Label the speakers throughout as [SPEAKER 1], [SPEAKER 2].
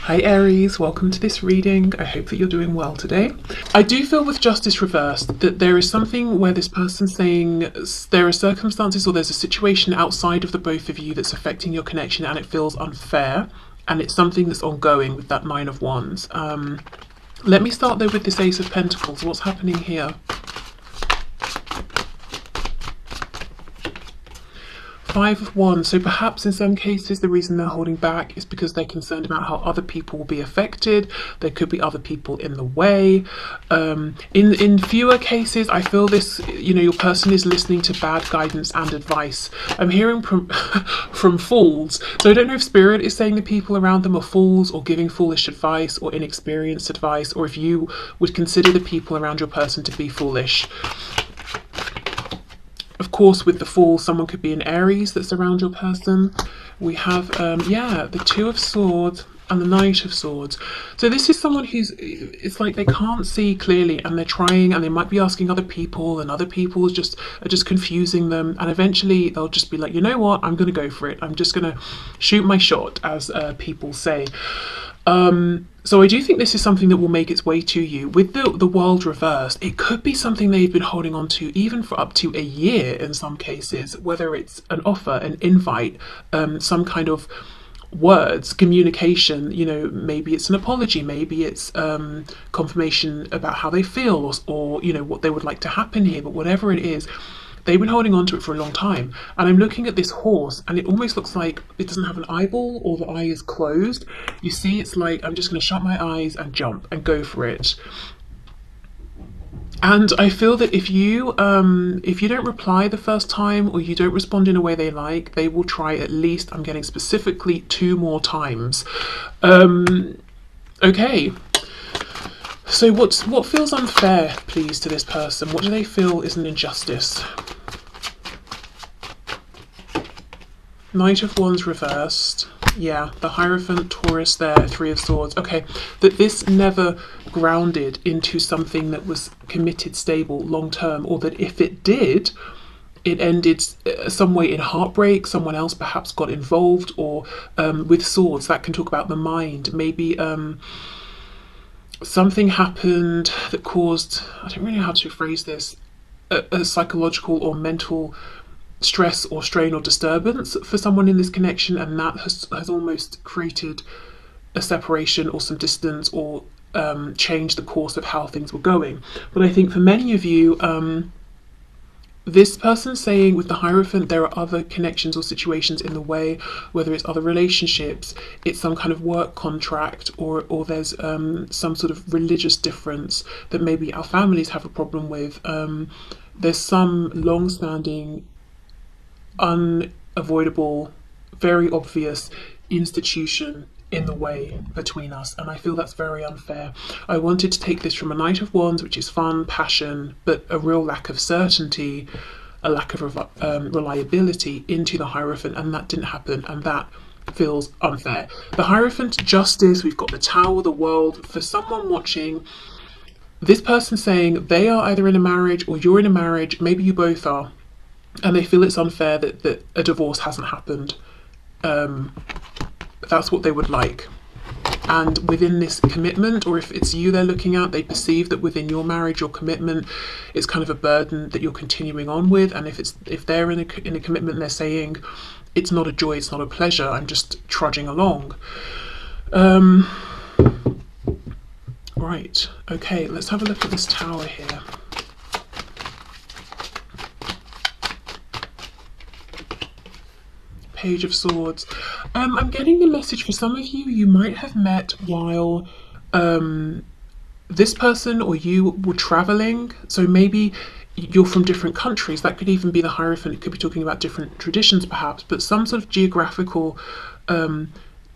[SPEAKER 1] Hi Aries, welcome to this reading. I hope that you're doing well today. I do feel with justice reversed that there is something where this person's saying there are circumstances or there's a situation outside of the both of you that's affecting your connection and it feels unfair, and it's something that's ongoing with that Nine of Wands. Let me start though with this Ace of Pentacles. What's happening here? Five of Wands. So perhaps in some cases the reason they're holding back is because they're concerned about how other people will be affected. There could be other people in the way. In fewer cases, I feel this, your person is listening to bad guidance and advice. I'm hearing from fools. So I don't know if Spirit is saying the people around them are fools or giving foolish advice or inexperienced advice, or if you would consider the people around your person to be foolish. Of course, with the Fool, someone could be an Aries that's around your person. We have, the Two of Swords and the Knight of Swords. So this is someone it's like they can't see clearly and they're trying, and they might be asking other people, and other people are just confusing them. And eventually they'll just be like, you know what, I'm going to go for it. I'm just going to shoot my shot, as people say. So I do think this is something that will make its way to you. With the World reversed, it could be something they've been holding on to even for up to a year in some cases, whether it's an offer, an invite, some kind of words, communication, maybe it's an apology, maybe it's confirmation about how they feel, or what they would like to happen here. But whatever it is, they've been holding on to it for a long time. And I'm looking at this horse and it almost looks like it doesn't have an eyeball, or the eye is closed. You see, it's like, I'm just going to shut my eyes and jump and go for it. And I feel that if you don't reply the first time, or you don't respond in a way they like, they will try at least, I'm getting specifically, 2 more times. Okay. So what feels unfair, please, to this person? What do they feel is an injustice? Knight of Wands reversed. Yeah, the Hierophant, Taurus there, Three of Swords. Okay, that this never grounded into something that was committed, stable, long-term, or that if it did, it ended some way in heartbreak. Someone else perhaps got involved, or with Swords, that can talk about the mind. Maybe something happened that caused, I don't really know how to phrase this, a psychological or mental stress or strain or disturbance for someone in this connection, and that has almost created a separation or some distance, or changed the course of how things were going. But I think for many of you, this person saying with the Hierophant, there are other connections or situations in the way, whether it's other relationships, it's some kind of work contract, or there's some sort of religious difference that maybe our families have a problem with. There's some long-standing, unavoidable, very obvious institution in the way between us, and I feel that's very unfair. I wanted to take this from a Knight of Wands, which is fun, passion, but a real lack of certainty, a lack of reliability, into the Hierophant, and that didn't happen, and that feels unfair. The Hierophant, justice, we've got the Tower, the World. For someone watching, this person saying they are either in a marriage or you're in a marriage, maybe you both are, and they feel it's unfair that a divorce hasn't happened. That's what they would like. And within this commitment, or if it's you they're looking at, they perceive that within your marriage or commitment, it's kind of a burden that you're continuing on with. And if they're in a commitment, they're saying it's not a joy, it's not a pleasure, I'm just trudging along. Right, okay, let's have a look at this Tower here. Page of Swords. I'm getting the message for some of you, you might have met while this person or you were traveling. So maybe you're from different countries. That could even be the Hierophant. It could be talking about different traditions perhaps, but some sort of geographical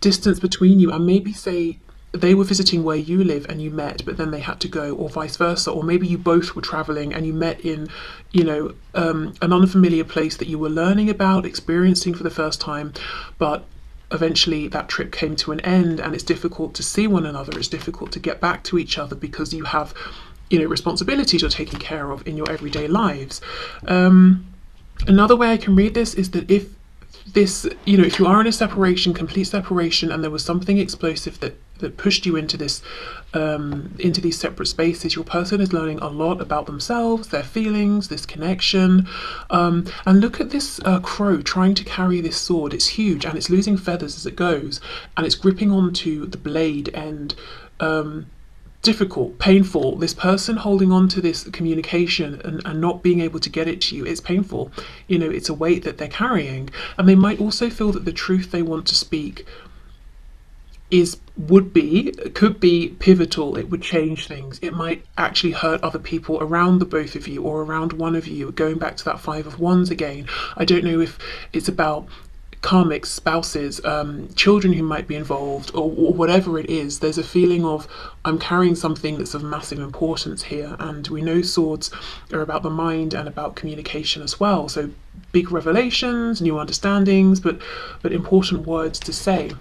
[SPEAKER 1] distance between you. And maybe say they were visiting where you live and you met, but then they had to go, or vice versa. Or maybe you both were traveling and you met in, an unfamiliar place that you were learning about, experiencing for the first time, but eventually that trip came to an end and it's difficult to see one another. It's difficult to get back to each other because you have, responsibilities you're taking care of in your everyday lives. Another way I can read this is that if this, if you are in a separation, complete separation, and there was something explosive that pushed you into these separate spaces. Your person is learning a lot about themselves, their feelings, this connection. And look at this crow trying to carry this sword. It's huge and it's losing feathers as it goes, and it's gripping onto the blade end. Difficult, painful. This person holding on to this communication and not being able to get it to you, it's painful. You know, it's a weight that they're carrying. And they might also feel that the truth they want to speak could be pivotal. It would change things. It might actually hurt other people around the both of you or around one of you. Going back to that Five of Wands again, I don't know if it's about karmic spouses, children who might be involved, or whatever it is. There's a feeling of, I'm carrying something that's of massive importance here, and we know swords are about the mind and about communication as well. So big revelations, new understandings, but important words to say.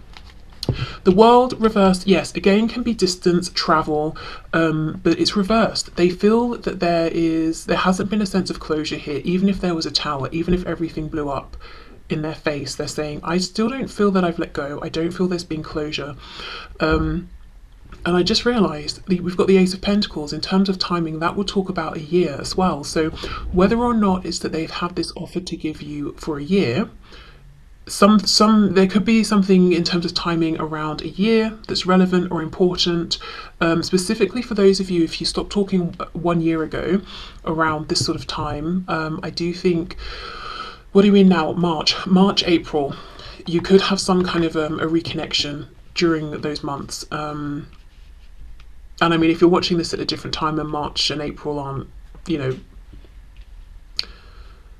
[SPEAKER 1] The World reversed, yes, again can be distance, travel, but it's reversed. They feel that there hasn't been a sense of closure here, even if there was a tower, even if everything blew up in their face. They're saying, I still don't feel that I've let go. I don't feel there's been closure. And I just realised we've got the Ace of Pentacles. In terms of timing, that will talk about a year as well. So whether or not it's that they've had this offer to give you for a year, there could be something in terms of timing around a year that's relevant or important, specifically for those of you, if you stopped talking 1 year ago around this sort of time. I do think, what are we in now? March, April, you could have some kind of a reconnection during those months. And I mean, if you're watching this at a different time, and March and April aren't, you know,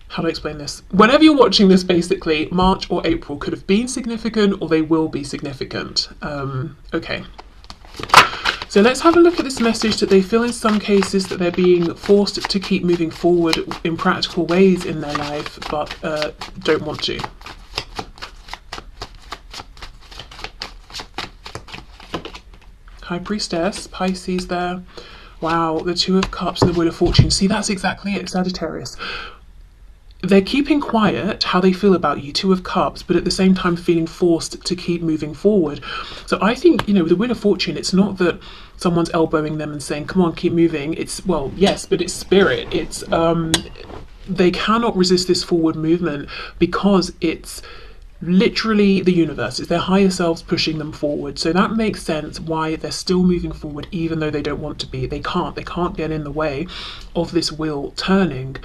[SPEAKER 1] how do I explain this? Whenever you're watching this, basically, March or April could have been significant, or they will be significant. Okay. So let's have a look at this message that they feel in some cases that they're being forced to keep moving forward in practical ways in their life, but don't want to. High Priestess, Pisces there. Wow, the Two of Cups and the Wheel of Fortune. See, that's exactly it, Sagittarius. They're keeping quiet how they feel about you, Two of Cups, but at the same time feeling forced to keep moving forward. So I think, you know, with the Wheel of Fortune, it's not that someone's elbowing them and saying, come on, keep moving. It's, well, yes, but it's spirit. It's, they cannot resist this forward movement because it's literally the universe. It's their higher selves pushing them forward. So that makes sense why they're still moving forward, even though they don't want to be. They can't get in the way of this wheel turning.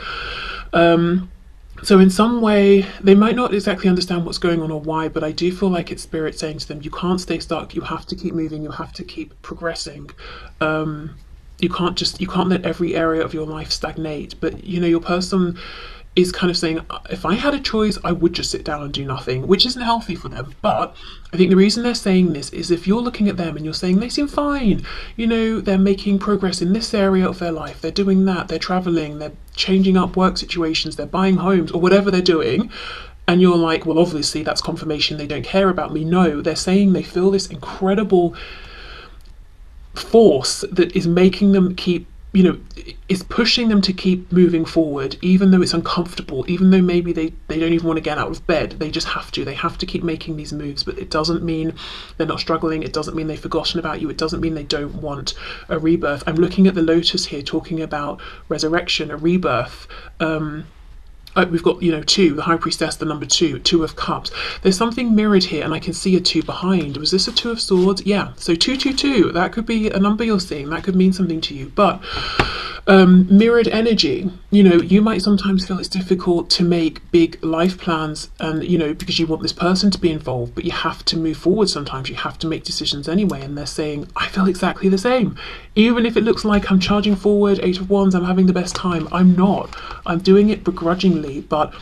[SPEAKER 1] So in some way, they might not exactly understand what's going on or why, but I do feel like it's spirit saying to them, you can't stay stuck, you have to keep moving, you have to keep progressing. You can't let every area of your life stagnate. But, you know, your person is kind of saying, if I had a choice, I would just sit down and do nothing, which isn't healthy for them. But I think the reason they're saying this is if you're looking at them and you're saying they seem fine, you know, they're making progress in this area of their life, they're doing that, they're traveling, they're changing up work situations, they're buying homes or whatever they're doing, and you're like, well, obviously that's confirmation they don't care about me. No, they're saying they feel this incredible force that is making them keep, you know, is pushing them to keep moving forward, even though it's uncomfortable, even though maybe they don't even want to get out of bed. They just have to keep making these moves. But it doesn't mean they're not struggling. It doesn't mean they've forgotten about you. It doesn't mean they don't want a rebirth. I'm looking at the Lotus here, talking about resurrection, a rebirth. We've got, you know, two, the High Priestess, the number two, Two of Cups. There's something mirrored here, and I can see a two behind. Was this a Two of Swords? Yeah, so 222, that could be a number you're seeing. That could mean something to you. But mirrored energy, you know, you might sometimes feel it's difficult to make big life plans, and, you know, because you want this person to be involved, but you have to move forward sometimes. You have to make decisions anyway, and they're saying, I feel exactly the same. Even if it looks like I'm charging forward, Eight of Wands, I'm having the best time, I'm not. I'm doing it begrudgingly, but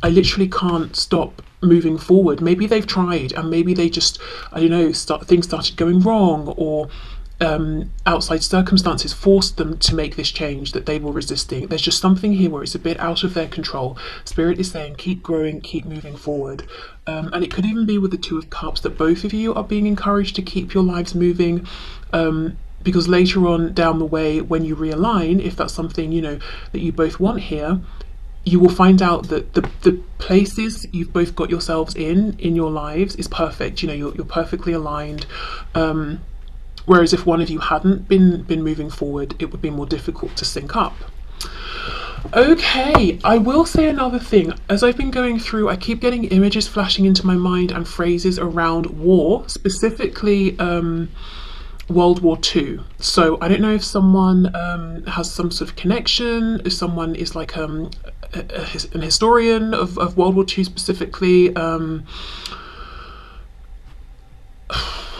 [SPEAKER 1] I literally can't stop moving forward. Maybe they've tried, and maybe they just, I don't know, things started going wrong, or outside circumstances forced them to make this change that they were resisting. There's just something here where it's a bit out of their control. Spirit is saying, keep growing, keep moving forward. And it could even be with the Two of Cups that both of you are being encouraged to keep your lives moving. Because later on down the way, when you realign, if that's something, you know, that you both want here, you will find out that the places you've both got yourselves in your lives is perfect. You know, you're perfectly aligned. Whereas if one of you hadn't been moving forward, it would be more difficult to sync up. Okay, I will say another thing. As I've been going through, I keep getting images flashing into my mind and phrases around war, specifically World War II. So I don't know if someone has some sort of connection, if someone is like an historian of World War II specifically.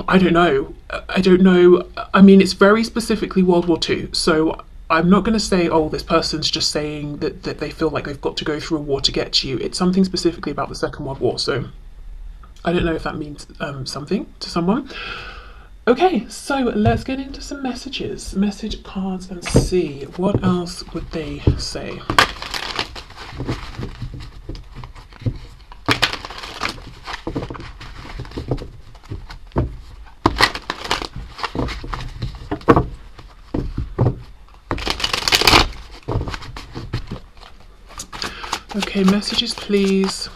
[SPEAKER 1] I don't know. I don't know. I mean, it's very specifically World War II. So I'm not going to say, oh, this person's just saying that they feel like they've got to go through a war to get to you. It's something specifically about the Second World War. So I don't know if that means something to someone. Okay, so let's get into some messages, message cards, and see what else would they say. Okay, messages please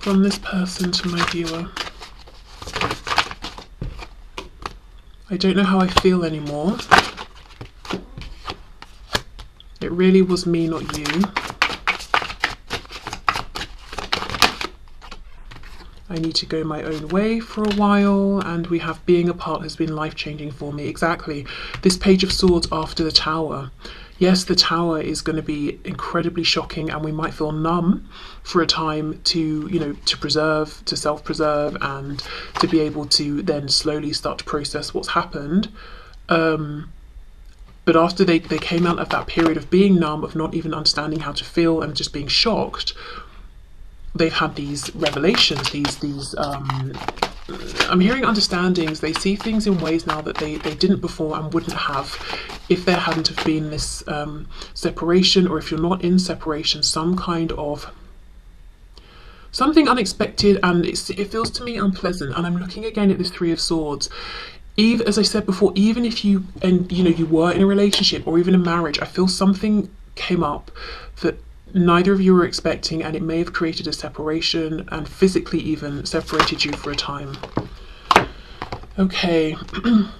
[SPEAKER 1] from this person to my viewer. I don't know how I feel anymore. It really was me, not you. I need to go my own way for a while, and we have being apart has been life-changing for me. Exactly. This Page of Swords after the Tower. Yes, the Tower is going to be incredibly shocking, and we might feel numb for a time to, you know, to preserve, to self-preserve, and to be able to then slowly start to process what's happened. But after they came out of that period of being numb, of not even understanding how to feel and just being shocked, they've had these revelations, these I'm hearing understandings. They see things in ways now that they didn't before and wouldn't have if there hadn't have been this separation, or if you're not in separation, some kind of something unexpected, and it feels to me unpleasant. And I'm looking again at this Three of Swords. Even as I said before, even if you you were in a relationship or even a marriage, I feel something came up that neither of you were expecting, and it may have created a separation and physically even separated you for a time. Okay,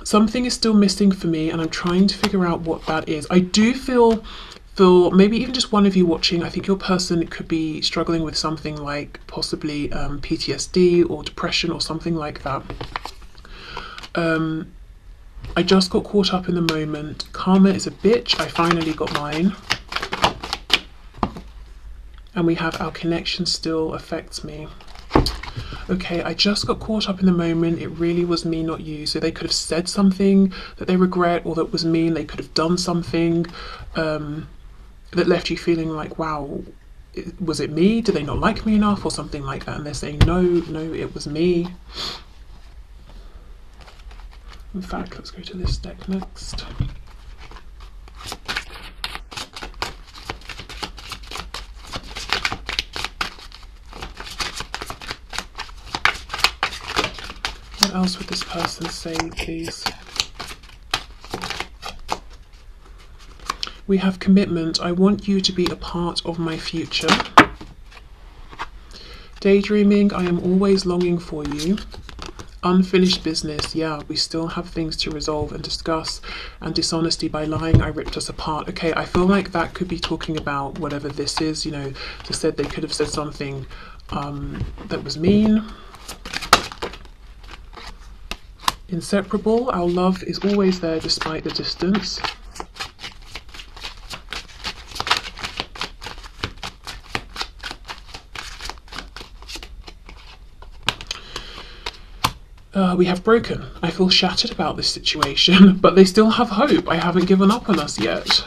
[SPEAKER 1] something is still missing for me, and I'm trying to figure out what that is. I do feel maybe even just one of you watching, I think your person could be struggling with something like possibly PTSD or depression or something like that. I just got caught up in the moment. Karma is a bitch. I finally got mine. And we have our connection still affects me. Okay, I just got caught up in the moment. It really was me, not you. So they could have said something that they regret, or that was mean. They could have done something that left you feeling like, wow, was it me? Did they not like me enough, or something like that? And they're saying, no, it was me. In fact, let's go to this deck next. What else would this person say, please? We have commitment. I want you to be a part of my future. Daydreaming. I am always longing for you. Unfinished business. Yeah, we still have things to resolve and discuss. And dishonesty. By lying, I ripped us apart. Okay, I feel like that could be talking about whatever this is. You know, just said they could have said something that was mean. Inseparable. Our love is always there despite the distance. We have broken. I feel shattered about this situation, but they still have hope. I haven't given up on us yet.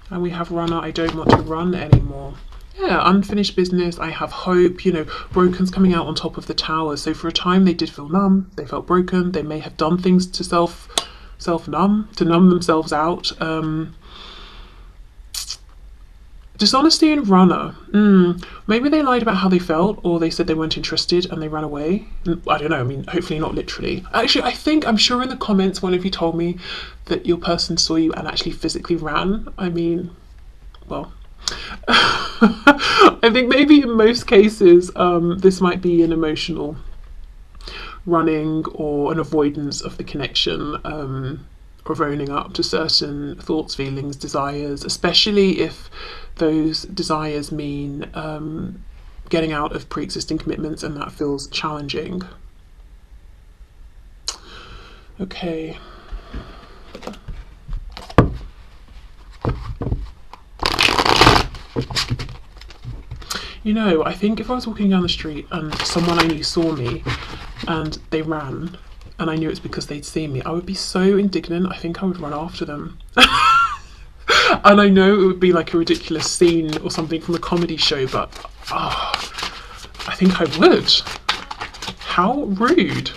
[SPEAKER 1] And we have runner. I don't want to run anymore. Yeah, unfinished business. I have hope. You know, broken's coming out on top of the Tower. So for a time they did feel numb. They felt broken. They may have done things to self-numb, to numb themselves out. Dishonesty and runner. Maybe they lied about how they felt, or they said they weren't interested and they ran away. I don't know. I mean, hopefully not literally. Actually, I'm sure in the comments one of you told me that your person saw you and actually physically ran. I mean, well, I think maybe in most cases this might be an emotional running or an avoidance of the connection, of owning up to certain thoughts, feelings, desires, especially if those desires mean getting out of pre-existing commitments and that feels challenging. Okay. You know, I think if I was walking down the street and someone I knew saw me and they ran and I knew it's because they'd seen me, I would be so indignant. I think I would run after them. And I know it would be like a ridiculous scene or something from a comedy show, but I think I would. How rude.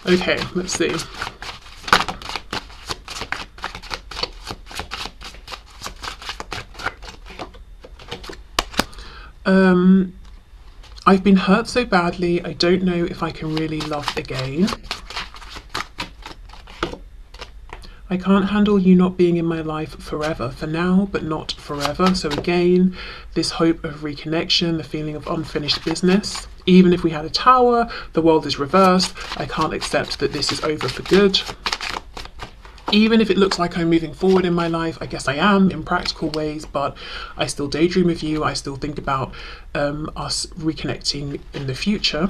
[SPEAKER 1] Okay, let's see. I've been hurt so badly, I don't know if I can really love again. I can't handle you not being in my life forever, for now, but not forever. So again, this hope of reconnection, the feeling of unfinished business. Even if we had a tower, the world is reversed. I can't accept that this is over for good. Even if it looks like I'm moving forward in my life, I guess I am in practical ways, but I still daydream of you. I still think about us reconnecting in the future.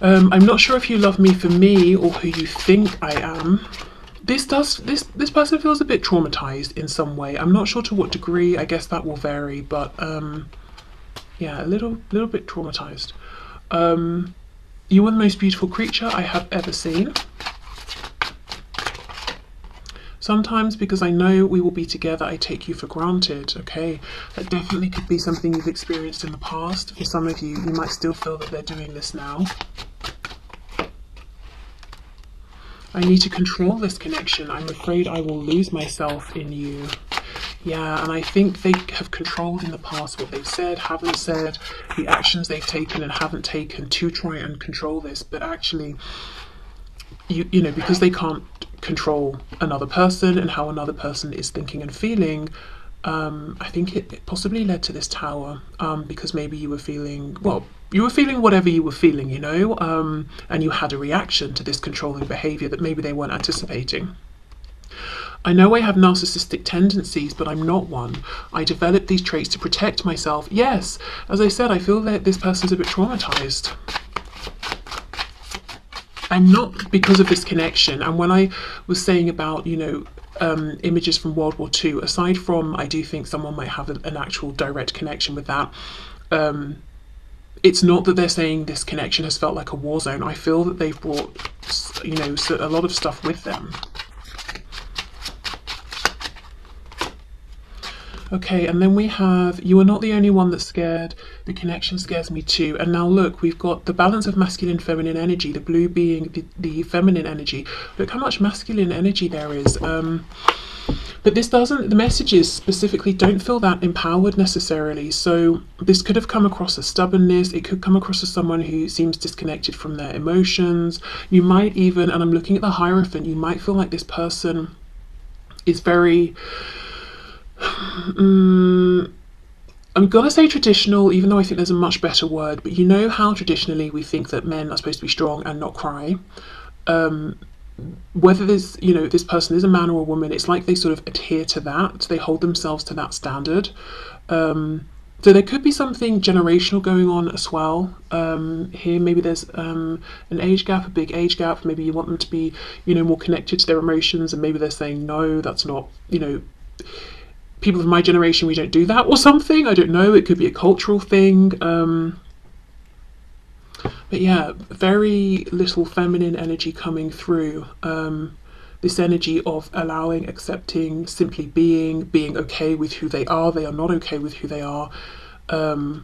[SPEAKER 1] I'm not sure if you love me for me or who you think I am. This person feels a bit traumatized in some way. I'm not sure to what degree. I guess that will vary, but yeah, a little bit traumatized. You are the most beautiful creature I have ever seen. Sometimes, because I know we will be together, I take you for granted. Okay, that definitely could be something you've experienced in the past. For some of you, you might still feel that they're doing this now. I need to control this connection. I'm afraid I will lose myself in you. Yeah, and I think they have controlled in the past what they've said, haven't said, the actions they've taken and haven't taken to try and control this. But actually, you know, because they can't control another person and how another person is thinking and feeling, I think it possibly led to this tower, because maybe you were feeling, well, you were feeling whatever you were feeling, you know, and you had a reaction to this controlling behavior that maybe they weren't anticipating. I know I have narcissistic tendencies, but I'm not one. I developed these traits to protect myself. Yes, as I said, I feel that this person's a bit traumatized. And not because of this connection. And when I was saying about, you know, images from World War II, aside from I do think someone might have an actual direct connection with that, it's not that they're saying this connection has felt like a war zone. I feel that they've brought, you know, a lot of stuff with them. Okay, and then we have, you are not the only one that's scared. The connection scares me too. And now look, we've got the balance of masculine, feminine energy, the blue being the feminine energy. Look how much masculine energy there is. But this doesn't, the messages specifically don't feel that empowered necessarily. So this could have come across as stubbornness. It could come across as someone who seems disconnected from their emotions. You might even, and I'm looking at the Hierophant, you might feel like this person is very, I'm gonna say traditional, even though I think there's a much better word, but you know how traditionally we think that men are supposed to be strong and not cry. Whether this, you know, this person is a man or a woman, it's like they sort of adhere to that. They hold themselves to that standard. So there could be something generational going on as well. Here, maybe there's an age gap, a big age gap. Maybe you want them to be, you know, more connected to their emotions, and maybe they're saying, no, that's not, you know, people of my generation, we don't do that or something. I don't know. It could be a cultural thing. But yeah, very little feminine energy coming through. This energy of allowing, accepting, simply being okay with who they are not okay with who they are. To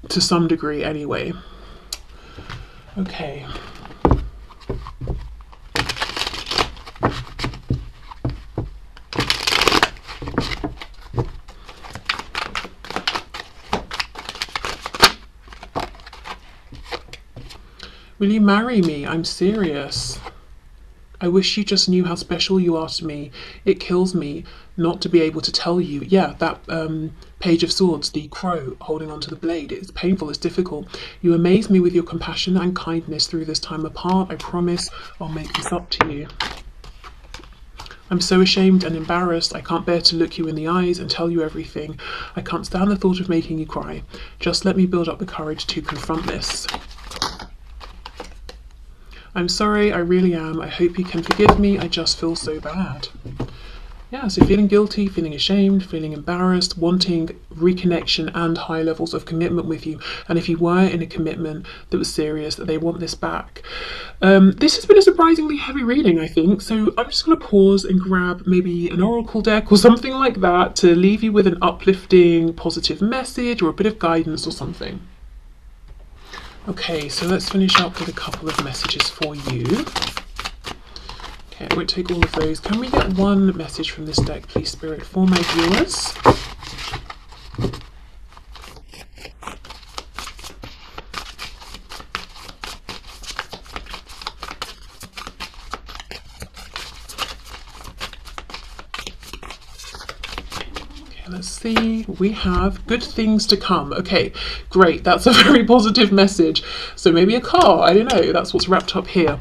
[SPEAKER 1] some degree anyway. Okay. Will you marry me? I'm serious. I wish you just knew how special you are to me. It kills me not to be able to tell you. Yeah, that Page of Swords, the crow holding onto the blade. It's painful, it's difficult. You amaze me with your compassion and kindness through this time apart. I promise I'll make this up to you. I'm so ashamed and embarrassed. I can't bear to look you in the eyes and tell you everything. I can't stand the thought of making you cry. Just let me build up the courage to confront this. I'm sorry, I really am. I hope you can forgive me. I just feel so bad. Yeah, so feeling guilty, feeling ashamed, feeling embarrassed, wanting reconnection and high levels of commitment with you. And if you were in a commitment that was serious, that they want this back. This has been a surprisingly heavy reading, I think. So I'm just going to pause and grab maybe an oracle deck or something like that to leave you with an uplifting, positive message or a bit of guidance or something. Okay, so let's finish up with a couple of messages for you. Okay, I won't take all of those. Can we get one message from this deck, please, Spirit, for my viewers? Let's see, we have good things to come. Okay, great, that's a very positive message. So maybe a car, I don't know, that's what's wrapped up here.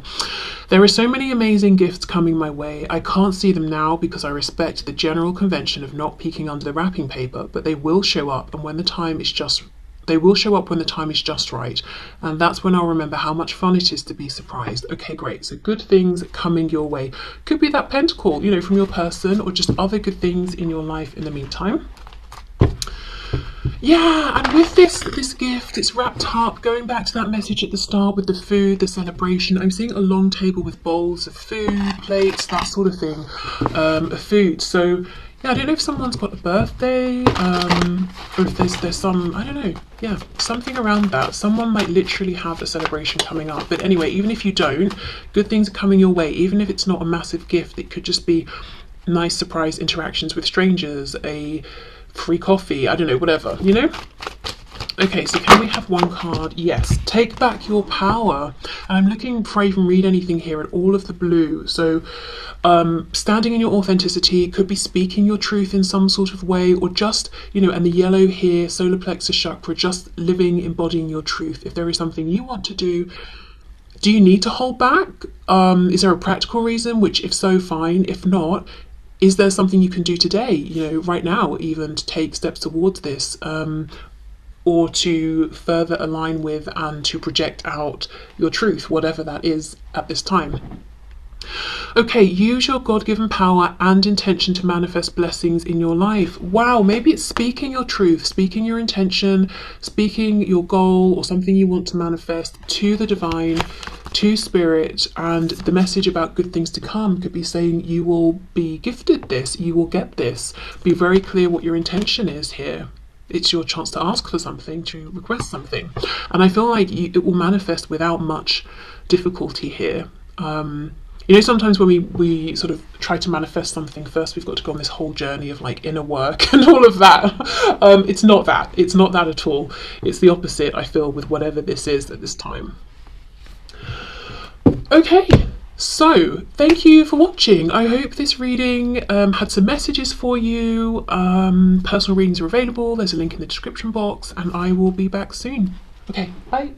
[SPEAKER 1] There are so many amazing gifts coming my way. I can't see them now because I respect the general convention of not peeking under the wrapping paper, but they will show up, and when the time is just right, and that's when I'll remember how much fun it is to be surprised. Okay, great, so good things coming your way. Could be that pentacle, you know, from your person, or just other good things in your life in the meantime. Yeah, and with this gift, it's wrapped up, going back to that message at the start with the food, the celebration. I'm seeing a long table with bowls of food, plates, that sort of thing, of food. So yeah, I don't know if someone's got a birthday, or if there's some, I don't know, yeah, something around that. Someone might literally have a celebration coming up. But anyway, even if you don't, good things are coming your way. Even if it's not a massive gift, it could just be nice surprise interactions with strangers, a free coffee, I don't know, whatever, you know? Okay, so can we have one card? Yes, take back your power. And I'm looking before I even read anything here at all of the blue. So standing in your authenticity, could be speaking your truth in some sort of way, or just, you know, and the yellow here, solar plexus chakra, just living, embodying your truth. If there is something you want to do you need to hold back? Is there a practical reason? Which, if so, fine. If not, is there something you can do today, you know, right now, even to take steps towards this, or to further align with and to project out your truth, whatever that is at this time? Okay, use your God-given power and intention to manifest blessings in your life. Wow, maybe it's speaking your truth, speaking your intention, speaking your goal or something you want to manifest to the divine, to spirit, and the message about good things to come could be saying you will be gifted this, you will get this. Be very clear what your intention is here. It's your chance to ask for something, to request something. And I feel like it will manifest without much difficulty here. You know, sometimes when we sort of try to manifest something, first we've got to go on this whole journey of like inner work and all of that. It's not that. It's not that at all. It's the opposite, I feel, with whatever this is at this time. Okay, so thank you for watching. I hope this reading had some messages for you. Personal readings are available. There's a link in the description box, and I will be back soon. Okay, bye.